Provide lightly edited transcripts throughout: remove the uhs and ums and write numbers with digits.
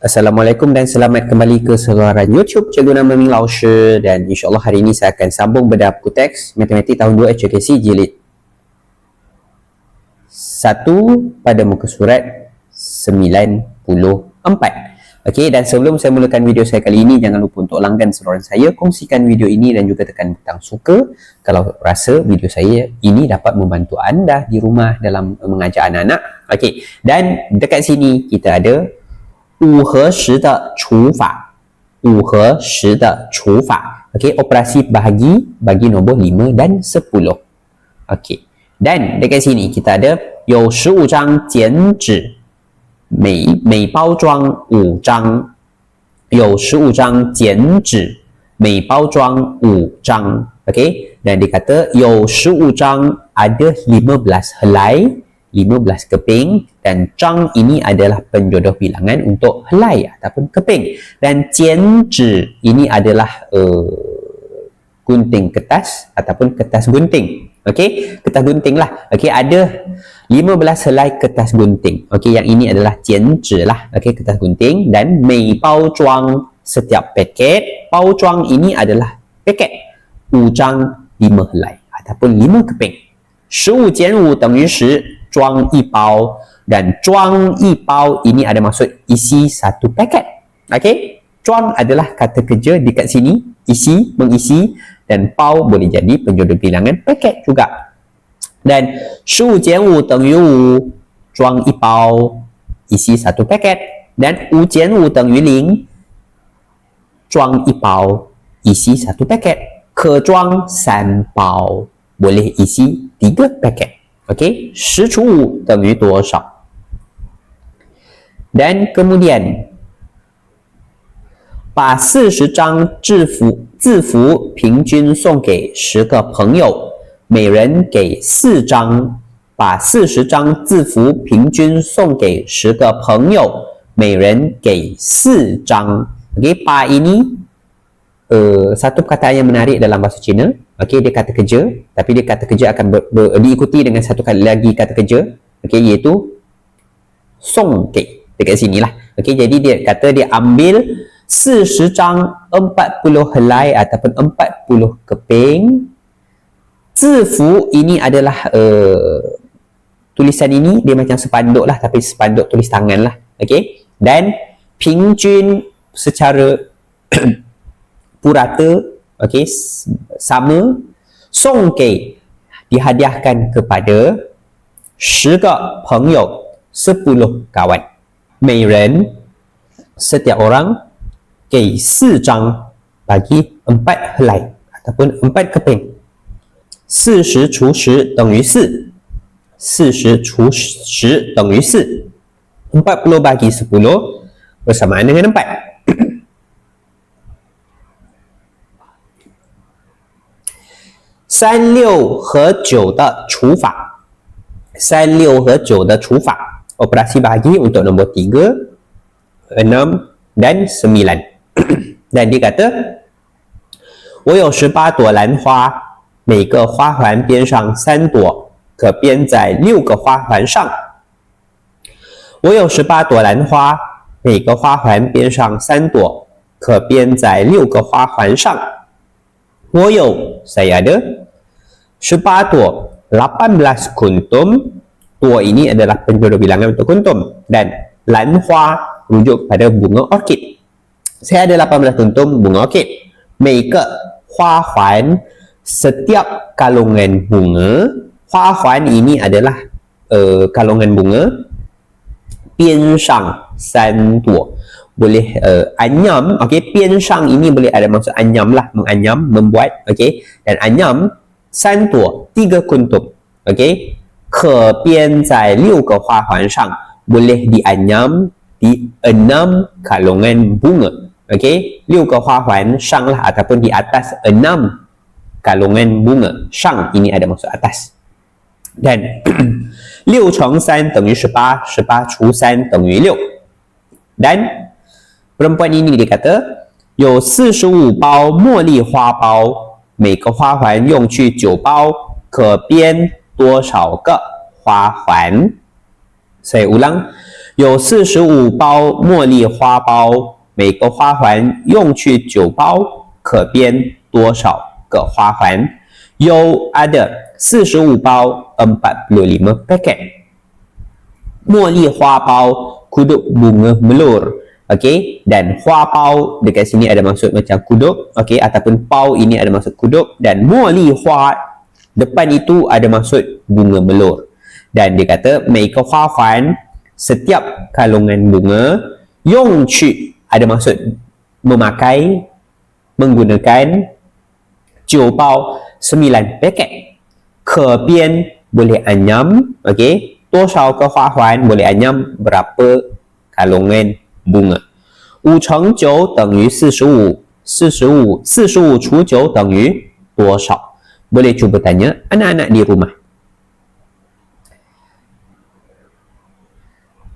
Assalamualaikum dan selamat kembali ke saluran YouTube Cikgu Nama Ming Lao Shi, dan insyaAllah hari ini saya akan sambung bedah buku teks Matematik tahun 2 HKC jilid 1 pada muka surat 94. Okey, dan sebelum saya mulakan video saya kali ini, jangan lupa untuk langgan saluran saya, kongsikan video ini dan juga tekan butang suka kalau rasa video saya ini dapat membantu anda di rumah dalam mengajar anak-anak. Okey, dan dekat sini kita ada 五和十的除法，五和十的除法。Okey, operasi bagi nombor 5 dan 10. Okey, dan dekat sini kita ada 有15张剪纸，每包装5张，有15张剪纸，每包装5张。Okey, dan dia kata 有15张 ada 15 helai, 15 keping, dan zhang ini adalah penjodoh bilangan untuk helai ataupun keping, dan jianzhi ini adalah gunting kertas ataupun kertas gunting. Okey, kertas gunting lah. Okey, ada 15 helai kertas gunting. Okey, yang ini adalah jianzhi lah. Okey, kertas gunting, dan mei bao zhuang setiap paket, bao zhuang ini adalah paket, 5张 5 helai ataupun 5 keping. 15减5等于10，装一包, dan 装一包 ini ada maksud isi satu paket. Okey, 装 adalah kata kerja dekat sini, isi, mengisi, dan 包 boleh jadi penjodoh bilangan paket juga. Dan 15减5等于5，装一包 isi satu paket, dan 5减5等于0，装一包 isi satu paket, 可装3包 boleh isi 3 paket. Okey, 10除5等于多少？ Dan kemudian 把40张字符平均送给10个朋友，每人给4张。把40张字符平均送给10个朋友，每人给4张。Okey, 把 ini satu perkataan yang menarik dalam bahasa Cina. Okey, dia kata kerja, tapi dia kata kerja akan diikuti dengan satu kali lagi kata kerja, okey, iaitu song ke, dekat sini lah. Okey, jadi dia kata dia ambil 40 张 40 helai ataupun 40 keping. Zifu ini adalah tulisan ini dia macam spanduk lah, tapi spanduk tulis tangan lah. Okey, dan pingjun secara purata, okey, sama. Song ke dihadiahkan kepada 10个朋友 10 kawan. 每人 setiap orang, 给4张 bagi 4 helai ataupun 4 keping. 40除10等于4， 40除10等于4， 40 bagi 10 bersamaan dengan 4. 36和9的除法，36和9的除法, operasi bahagi untuk nombor 3, 6 dan 9. Dan dia kata 我有18朵兰花，每个花环边上3朵，可编在6个花环上。我有18朵兰花，每个花环边上3朵，可编在6个花环上。我有 saya ada 18 朵 18 kuntum. Tua ini adalah penjodoh bilangan untuk kuntum, dan lanhua rujuk pada bunga orkid. Saya ada 18 kuntum bunga orkid. 每个花环 setiap kalungan bunga. 花环 ini adalah kalungan bunga. 边上3朵 boleh anyam. Okey, 边上 ini boleh ada maksud anyam lah, menganyam, membuat. Okey, dan anyam 3朵 3 kuntum. Okey, 可编在6个花环上 boleh dianyam di 6 kalungan bunga. Okey, 6 个花环 上 lah ataupun di atas 6 kalungan bunga. 上 ini ada maksud atas. Dan 6乘3等于18， 18除3等于6. Dan perempuan ini dia kata 有45包茉莉花包，每个花环用去9包，可编多少个花环？Saya ulang, 有45包茉莉花包，每个花环用去9包，可编多少个花环？有 ada 45包 45 paket. 茉莉花包 kuduk bunga melur. Okey, dan hoa pau dekat sini ada maksud macam kuduk, okey, ataupun pau ini ada maksud kuduk, dan muali hoa depan itu ada maksud bunga melur. Dan dia kata meika hoa huan, setiap kalungan bunga, yong qu ada maksud memakai, menggunakan, 9 pau 9 paket, ke bian boleh anyam, okey, 多少个花环 boleh anyam berapa kalungan bunga. 5乘9等于45 45除9等于多少? Boleh cuba tanya anak-anak di rumah.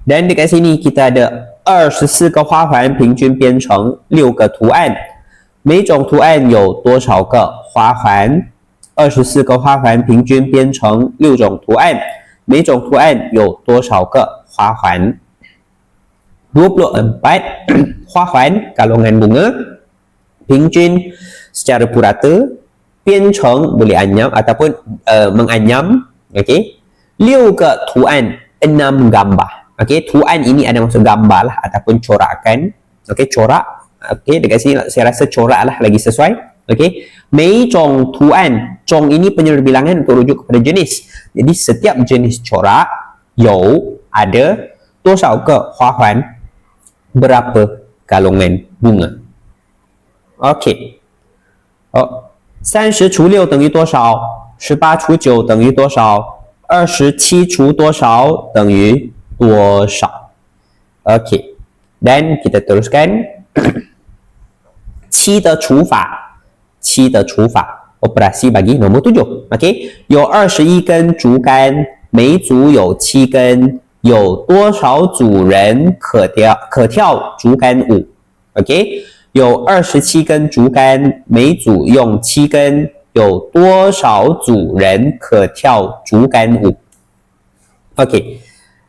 Dan dekat sini kita ada 24个花环平均编成6个图案，每种图案有多少个花环？24个花环平均编成6种图案，每种图案有多少个花环？24 花环kalungan bunga pinjin secara purata, 编程 boleh anyam ataupun menganyam, okey. 6 个图案 6 gambar, okey. Tuan ini ada maksud gambar lah ataupun corakan, okey, corak, okey. Dekat sini saya rasa corak lah lagi sesuai, okey. 每种 tuan, 种 ini penyuruh bilangan untuk rujuk kepada jenis. Jadi setiap jenis corak 有 ada 多少个花环 berapa kalungan bunga. Okey. 30除6等于多少 ?18除9等于多少 ?27除多少等于多少 Okey. Dan kita teruskan 7的除法7的除法 operasi bagi nombor 7. Okey. 有21根竹竿，每组有7根，有多少组人可跳竹竿舞 ？OK， 有27根竹竿，每组用7根，有多少组人可跳竹竿舞 ？OK，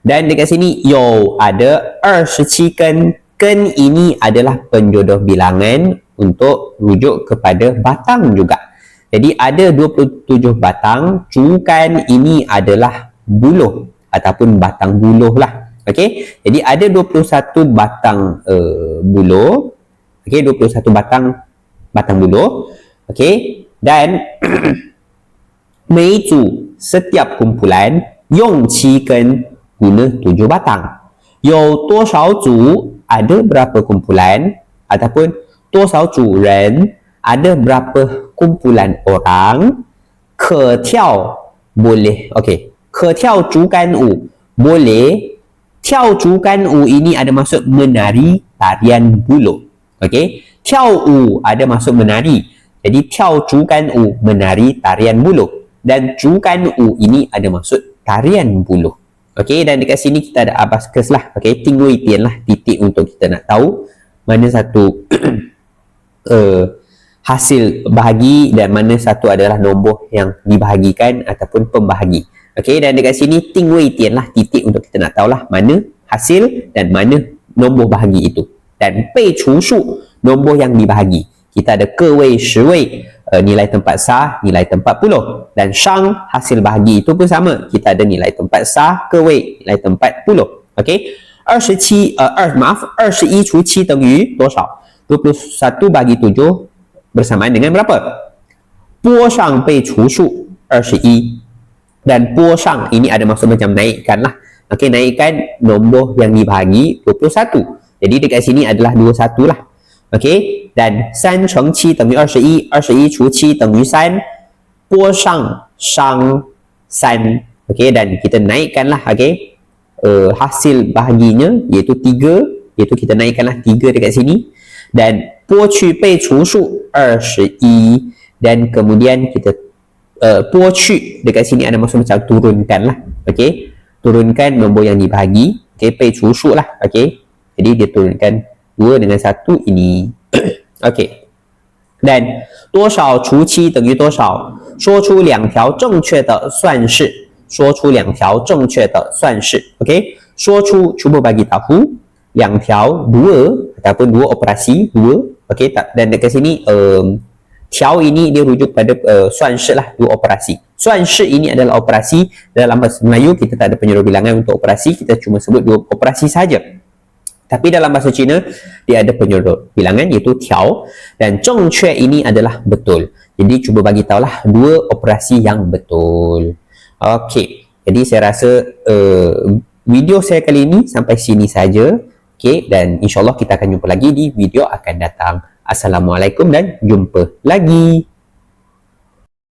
dan dekat sini 有 ada 27根，根 ini adalah penjodoh bilangan untuk rujuk kepada batang juga. Jadi ada 27 batang, jukan ini adalah buluh ataupun batang buluh lah. Okey. Jadi ada 21 batang buluh. Okey, 21 batang buluh. Okey. Dan 每组 setiap kumpulan 用7根 guna 7 batang. 有多少组 ada berapa kumpulan ataupun 多少组人 ada berapa kumpulan orang. 可跳 boleh. Okey. 可跳竹竿舞 boleh. 跳竹竿舞 ini ada maksud menari tarian buluh. Okey. 跳舞 ada maksud menari. Jadi 跳竹竿舞 menari tarian buluh. Dan 竹竿舞 ini ada maksud tarian buluh. Okey, dan dekat sini kita ada abaskus lah. Okey, tinggal itian lah titik untuk kita nak tahu mana satu hasil bahagi dan mana satu adalah nombor yang dibahagikan ataupun pembahagi. Okey, dan dekat sini tinggal itian lah titik untuk kita nak tahu lah mana hasil dan mana nombor bahagi itu. Dan bei cu shu, nombor yang dibahagi. Kita ada ke wei, shi wei, nilai tempat sah, nilai tempat puluh. Dan shang, hasil bahagi itu pun sama. Kita ada nilai tempat sah, ke wei, nilai tempat puluh. Okey. 21除7等于多少 21 bagi 7 bersamaan dengan berapa? 波上被除数21. Dan 波上 ini ada maksud macam naikkan lah. Okey, naikkan nombor yang dibahagi 21. Jadi dekat sini adalah 21 lah. Okey, dan 3乘7等于21 21除7等于3 波上上3. Okey, dan kita naikkanlah, okey, hasil bahaginya iaitu 3, iaitu kita naikkanlah 3 dekat sini. Dan 波去被除数21, dan kemudian kita 波去 dekat sini ada maksud macam turunkan lah. Okey, turunkan nombor yang dibahagi. Okey, 被除数lah. Okey, jadi dia turunkan 2 dengan 1 ini. Okey. Dan 多少除7等于多少？说出2条正确的算式。说出2条正确的算式。Okey. 说出 cuba bagi tahu, 两条 dua ataupun dua operasi dua. Okey, dan dekat sini tiao ini dia rujuk pada suan shi lah, dua operasi. Suan shi ini adalah operasi. Dalam bahasa Melayu kita tak ada penyuruh bilangan untuk operasi, kita cuma sebut dua operasi saja. Tapi dalam bahasa Cina dia ada penyuruh bilangan iaitu tiao, dan zheng que ini adalah betul. Jadi cuba bagi tahulah dua operasi yang betul. Okey. Jadi saya rasa video saya kali ini sampai sini saja. Okey, dan insya-Allah kita akan jumpa lagi di video akan datang. Assalamualaikum dan jumpa lagi.